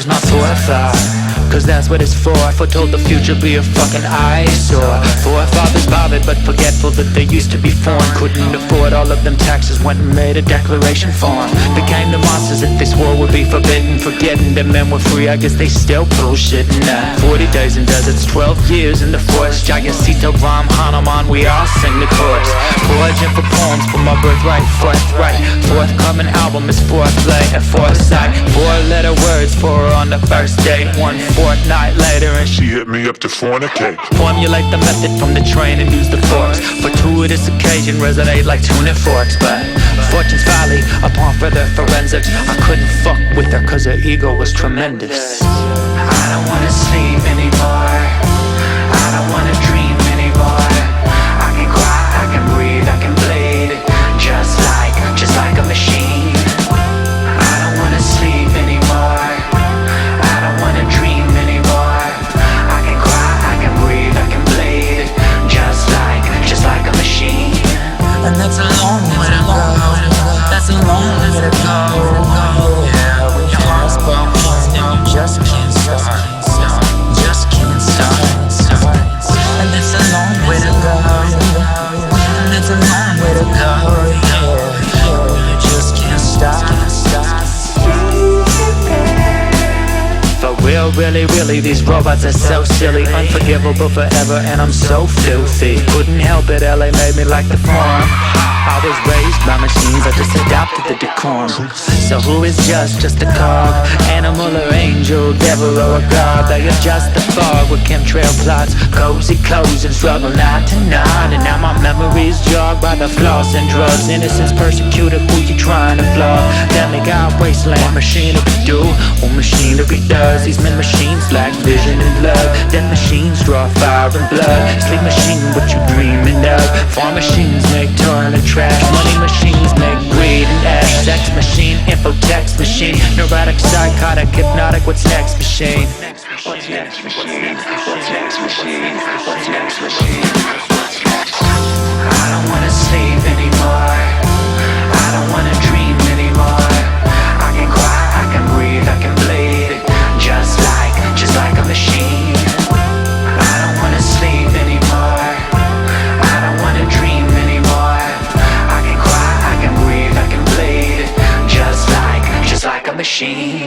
use my forethought, cause that's what it's for. Foretold the future be a fucking eyesore. Forefathers bothered but forgetful that they used to be foreign. Couldn't afford all of them taxes, went and made a declaration form. Became the monsters that this war would be forbidden. Forgetting that men were free, I guess they still bullshitting that. 40 days in deserts, 12 years in the forest. JAYA, Ram, Hanuman, we all sing the chorus. Foraging for poems, for my birthright, forthright. Forthcoming album is foreplay and foresight. 4-letter words for her on the first date. One fortnight later and she hit me up to fornicate. Formulate the method from the train and use the forks. Fortuitous occasion resonate like tuning forks. But fortune's folly upon further forensics, I couldn't fuck with her cause her ego was tremendous. I don't wanna sleep anymore, I don't wanna dream anymore. I can cry, I can breathe, I can bleed, just like a machine. I don't wanna sleep anymore, I don't wanna dream anymore. I can cry, I can breathe, I can bleed, just like a machine. And that's a long way to go, that's a long way to go. Yeah, when your heart's broken and you just can't stop, just can't stop. And that's a long way to go, and that's a long way to go. Yeah, when you just can't stop. For real, really, these robots are so silly. Unforgivable forever and I'm so filthy. Couldn't help it, LA made me like the farm. I was raised by machines, I just adopted the decorum. So who is just a cog? Animal or angel, devil or a god? They adjust the fog with chemtrail plots, cozy clothes and struggle not to nod. And now my memories jogged by the floss and drugs. Innocence persecuted, who you trying to flog? Demigod wasteland, machinery do what machinery does. These men machines lack vision and love. Dead machines draw fire and blood. Sleep machine, what you dreaming of? Farm machines make toil and trash. Money machines make greed and ash. Sex machine, info text machine. Neurotic, psychotic, hypnotic, what's next machine? What's next machine? What's next machine? What's next machine? I don't wanna sleep anymore, I don't wanna dream anymore. I can cry, I can breathe, I can bleed, just like a machine. I don't wanna sleep anymore, I don't wanna dream anymore. I can cry, I can breathe, I can bleed, just like a machine.